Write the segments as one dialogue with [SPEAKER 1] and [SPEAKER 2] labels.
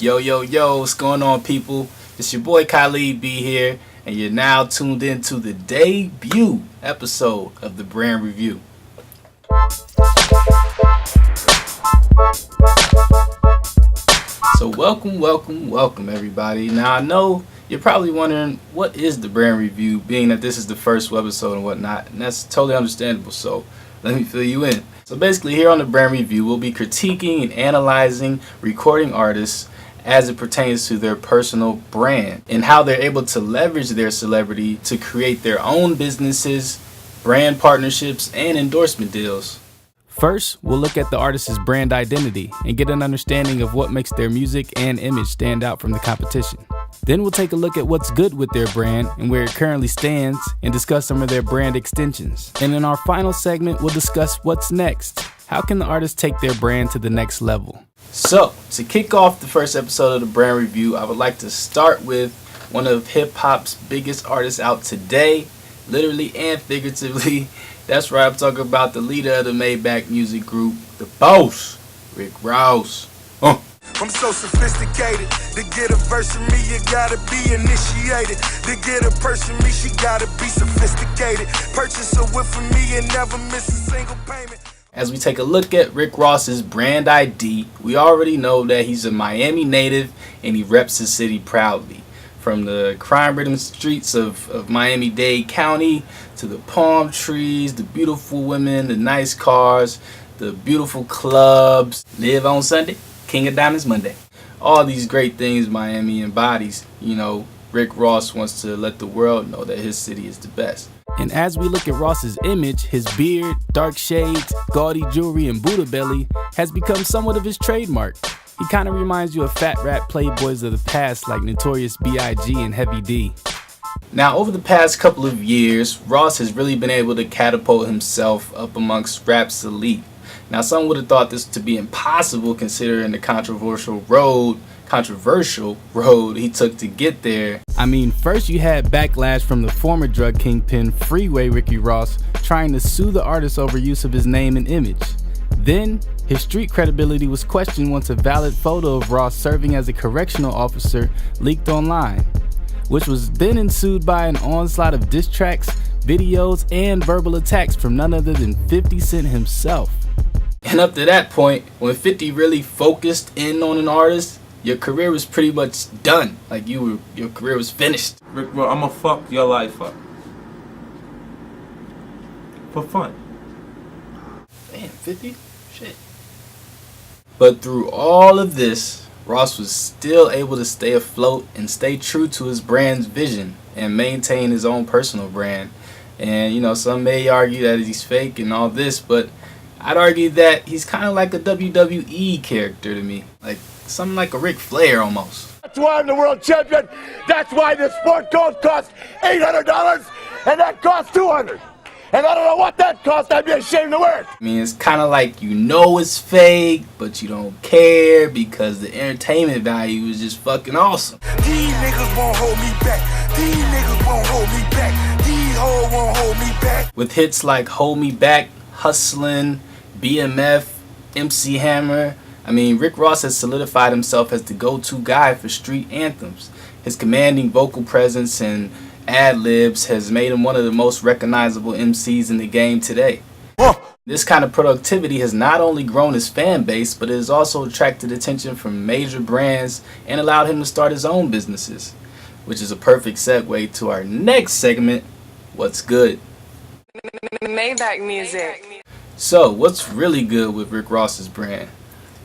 [SPEAKER 1] Yo, yo, yo, what's going on, people? It's your boy Calid B here, and you're now tuned into the debut episode of the Brand Review. So welcome everybody. Now I know you're probably wondering, what is the Brand Review, being that this is the first episode and whatnot, and that's totally understandable, so let me fill you in. So basically here on the Brand Review, we'll be critiquing and analyzing recording artists as it pertains to their personal brand and how they're able to leverage their celebrity to create their own businesses, brand partnerships, and endorsement deals. First, we'll look at the artist's brand identity and get an understanding of what makes their music and image stand out from the competition. Then we'll take a look at what's good with their brand and where it currently stands and discuss some of their brand extensions. And in our final segment, we'll discuss what's next. How can the artist take their brand to the next level? So, to kick off the first episode of the Brand Review, I would like to start with one of hip-hop's biggest artists out today, literally and figuratively. That's right, I'm talking about the leader of the Maybach music group, the boss, Rick Ross.
[SPEAKER 2] I'm so sophisticated. To get a verse from me, you gotta be initiated. To get a purse from me, she gotta be sophisticated. Purchase a whip from me and never miss a single payment.
[SPEAKER 1] As we take a look at Rick Ross's brand ID, we already know that he's a Miami native and he reps his city proudly. From the crime-ridden streets of Miami-Dade County to the palm trees, the beautiful women, the nice cars, the beautiful clubs. Live on Sunday, King of Diamonds Monday. All these great things Miami embodies. You know, Rick Ross wants to let the world know that his city is the best. And as we look at Ross's image, his beard, dark shades, gaudy jewelry, and Buddha belly has become somewhat of his trademark. He kind of reminds you of fat rap playboys of the past like Notorious B.I.G. and Heavy D. Now, over the past couple of years, Ross has really been able to catapult himself up amongst rap's elite. Now, some would have thought this to be impossible considering the controversial road he took to get there. I mean, first you had backlash from the former drug kingpin Freeway Ricky Ross trying to sue the artist over use of his name and image. Then, his street credibility was questioned once a valid photo of Ross serving as a correctional officer leaked online, which was then ensued by an onslaught of diss tracks, videos, and verbal attacks from none other than 50 Cent himself. And up to that point, when 50 really focused in on an artist, your career was pretty much done. Like your career was finished.
[SPEAKER 3] Rick, bro, I'ma fuck your life up. For fun.
[SPEAKER 1] Damn, 50? Shit. But through all of this, Ross was still able to stay afloat and stay true to his brand's vision and maintain his own personal brand. And, you know, some may argue that he's fake and all this, but I'd argue that he's kind of like a WWE character to me. Like, something like a Ric Flair almost.
[SPEAKER 4] That's why I'm the world champion. That's why the sport coat costs $800 and that costs $200. And I don't know what that cost. I'd be ashamed to wear it.
[SPEAKER 1] I mean, it's kind of like, you know, it's fake, but you don't care because the entertainment value is just fucking awesome.
[SPEAKER 2] These niggas won't hold me back. These niggas won't hold me back. These hoes won't hold me back.
[SPEAKER 1] With hits like Hold Me Back, Hustlin', BMF, MC Hammer, I mean, Rick Ross has solidified himself as the go-to guy for street anthems. His commanding vocal presence and ad-libs has made him one of the most recognizable MCs in the game today. This kind of productivity has not only grown his fan base, but it has also attracted attention from major brands and allowed him to start his own businesses, which is a perfect segue to our next segment, What's Good?
[SPEAKER 5] Maybach music.
[SPEAKER 1] So, what's really good with Rick Ross's brand?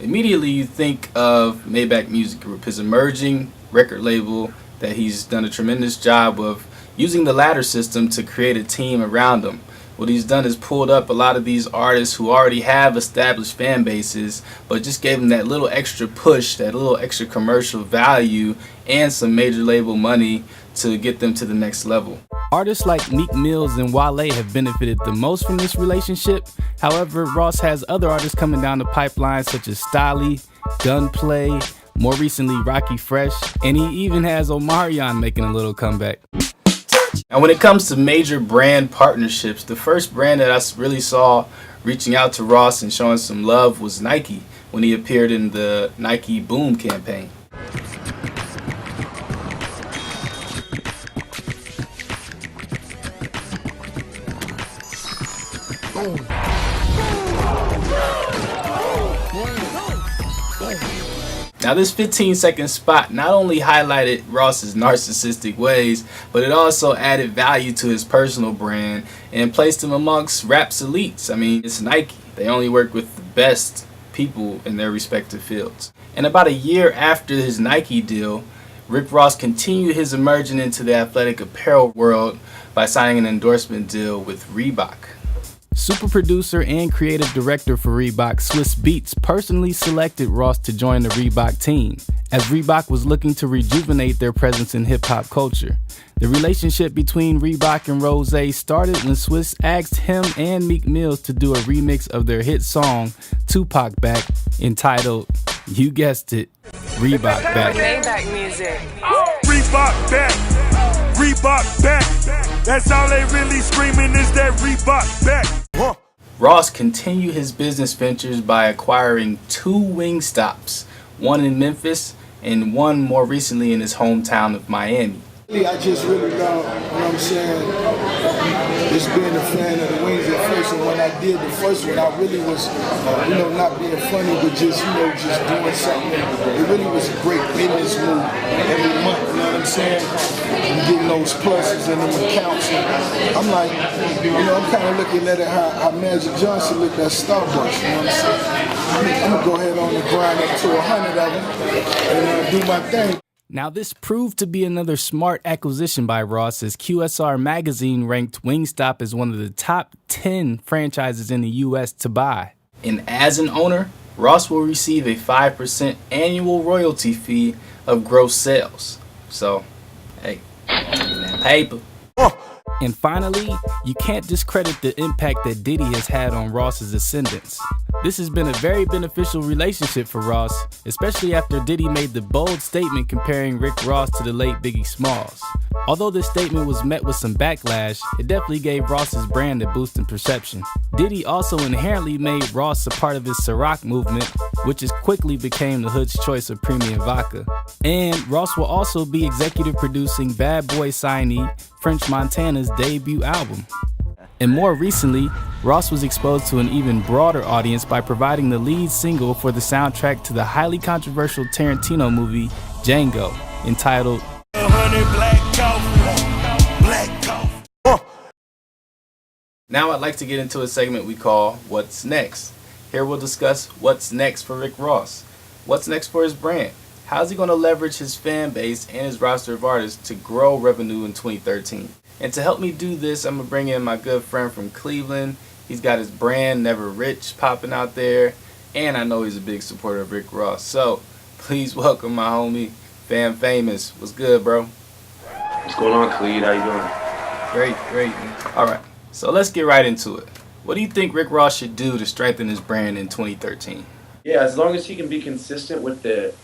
[SPEAKER 1] Immediately you think of Maybach Music Group, his emerging record label that he's done a tremendous job of using the ladder system to create a team around him. What he's done is pulled up a lot of these artists who already have established fan bases, but just gave them that little extra push, that little extra commercial value, and some major label money to get them to the next level. Artists like Meek Mills and Wale have benefited the most from this relationship. However, Ross has other artists coming down the pipeline such as Styley, Gunplay, more recently Rocky Fresh, and he even has Omarion making a little comeback. And when it comes to major brand partnerships, the first brand that I really saw reaching out to Ross and showing some love was Nike when he appeared in the Nike Boom campaign. Now this 15-second spot not only highlighted Ross's narcissistic ways, but it also added value to his personal brand and placed him amongst rap's elites. I mean, it's Nike. They only work with the best people in their respective fields. And about a year after his Nike deal, Rick Ross continued his immersion into the athletic apparel world by signing an endorsement deal with Reebok. Super producer and creative director for Reebok, Swiss Beats, personally selected Ross to join the Reebok team, as Reebok was looking to rejuvenate their presence in hip-hop culture. The relationship between Reebok and Rose started when Swiss asked him and Meek Mills to do a remix of their hit song, Tupac Back, entitled, you guessed it, Reebok Back.
[SPEAKER 5] Maybach music.
[SPEAKER 2] Reebok back, Reebok back. That's all they really screaming is that Reebok back.
[SPEAKER 1] Ross continued his business ventures by acquiring 2 Wingstops, one in Memphis and one more recently in his hometown of Miami.
[SPEAKER 6] I just really love, you know what I'm saying, just being a fan of the Wings at first. And when I did the first one, I really was, not being funny, but just, just doing something. It really was a great business move every month, you know what I'm saying? And getting those pluses and them accounts. And I'm like, I'm kind of looking at it how Magic Johnson looked at Starbucks, you know what I'm saying? I'm going to go ahead on and grind up to 100 of them and do my thing.
[SPEAKER 1] Now this proved to be another smart acquisition by Ross, as QSR Magazine ranked Wingstop as one of the top 10 franchises in the US to buy. And as an owner, Ross will receive a 5% annual royalty fee of gross sales. So, hey, that paper. And finally, you can't discredit the impact that Diddy has had on Ross's ascendance. This has been a very beneficial relationship for Ross, especially after Diddy made the bold statement comparing Rick Ross to the late Biggie Smalls. Although this statement was met with some backlash, it definitely gave Ross's brand a boost in perception. Diddy also inherently made Ross a part of his Ciroc movement, which quickly became the hood's choice of premium vodka. And Ross will also be executive producing Bad Boy signee French Montana's debut album. And more recently, Ross was exposed to an even broader audience by providing the lead single for the soundtrack to the highly controversial Tarantino movie Django, entitled Now I'd like to get into a segment we call What's Next. Here we'll discuss what's next for Rick Ross. What's next for his brand? How's he going to leverage his fan base and his roster of artists to grow revenue in 2013? And to help me do this, I'm going to bring in my good friend from Cleveland. He's got his brand Never Rich popping out there, and I know he's a big supporter of Rick Ross. So please welcome my homie, Fam Famous. What's good, bro?
[SPEAKER 7] What's going on, Khalid? How you doing?
[SPEAKER 1] Great, man. All right, so let's get right into it. What do you think Rick Ross should do to strengthen his brand in 2013?
[SPEAKER 7] Yeah, as long as he can be consistent with the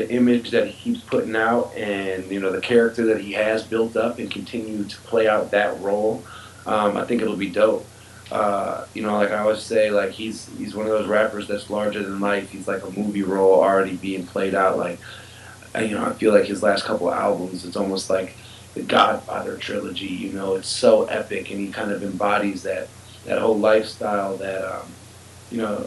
[SPEAKER 7] image that he keeps putting out and, the character that he has built up and continue to play out that role, I think it'll be dope. Like I always say, like he's one of those rappers that's larger than life. He's like a movie role already being played out. Like, I feel like his last couple of albums, it's almost like the Godfather trilogy. It's so epic, and he kind of embodies that whole lifestyle that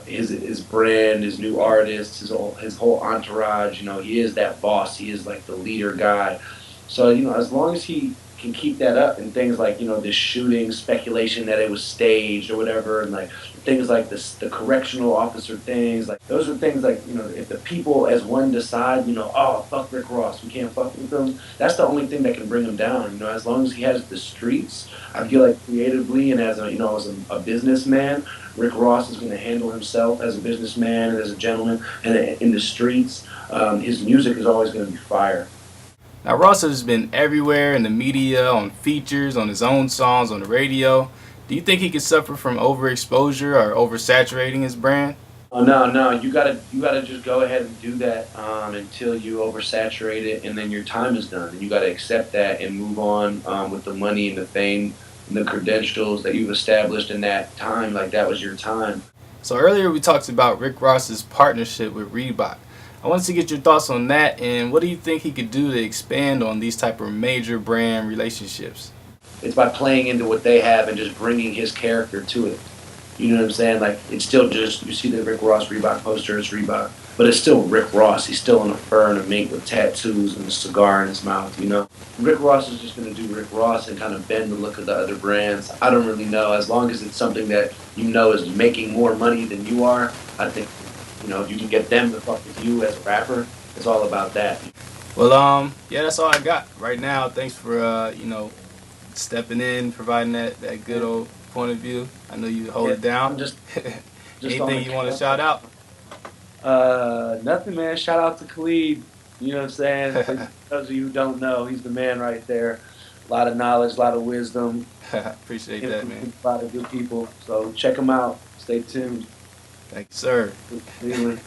[SPEAKER 7] his brand, his new artists, his whole entourage. He is that boss. He is like the leader guy. So as long as he can keep that up, and things like this shooting speculation that it was staged or whatever, and like things like the correctional officer things, like those are things like if the people as one decide oh fuck Rick Ross, we can't fuck with him, that's the only thing that can bring him down. As long as he has the streets, I feel like creatively and as a businessman, Rick Ross is going to handle himself as a businessman and as a gentleman, and in the streets, his music is always going to be fire.
[SPEAKER 1] Now, Ross has been everywhere in the media, on features, on his own songs, on the radio. Do you think he could suffer from overexposure or oversaturating his brand?
[SPEAKER 7] Oh, no. You gotta just go ahead and do that until you oversaturate it, and then your time is done. And you gotta accept that and move on with the money and the fame and the credentials that you've established in that time. Like, that was your time.
[SPEAKER 1] So earlier we talked about Rick Ross's partnership with Reebok. I wanted to get your thoughts on that, and what do you think he could do to expand on these type of major brand relationships?
[SPEAKER 7] It's by playing into what they have and just bringing his character to it. You know what I'm saying? Like, it's still just, you see the Rick Ross Reebok poster, it's Reebok, but it's still Rick Ross. He's still in a fur and a mink with tattoos and a cigar in his mouth, you know? Rick Ross is just going to do Rick Ross and kind of bend the look of the other brands. I don't really know. As long as it's something that you know is making more money than you are, I think, you know, if you can get them to fuck with you as a rapper, it's all about that.
[SPEAKER 1] Well, yeah, that's all I got right now. Thanks for, you know, stepping in, providing that good old point of view. I know you hold it down.
[SPEAKER 7] I'm just
[SPEAKER 1] Anything you want to shout out?
[SPEAKER 7] Nothing, man. Shout out to Calid. You know what I'm saying? For those of you who don't know, he's the man right there. A lot of knowledge, a lot of wisdom.
[SPEAKER 1] Appreciate that, man.
[SPEAKER 7] A lot of good people. So check him out. Stay tuned.
[SPEAKER 1] Thank you, sir.
[SPEAKER 7] Really.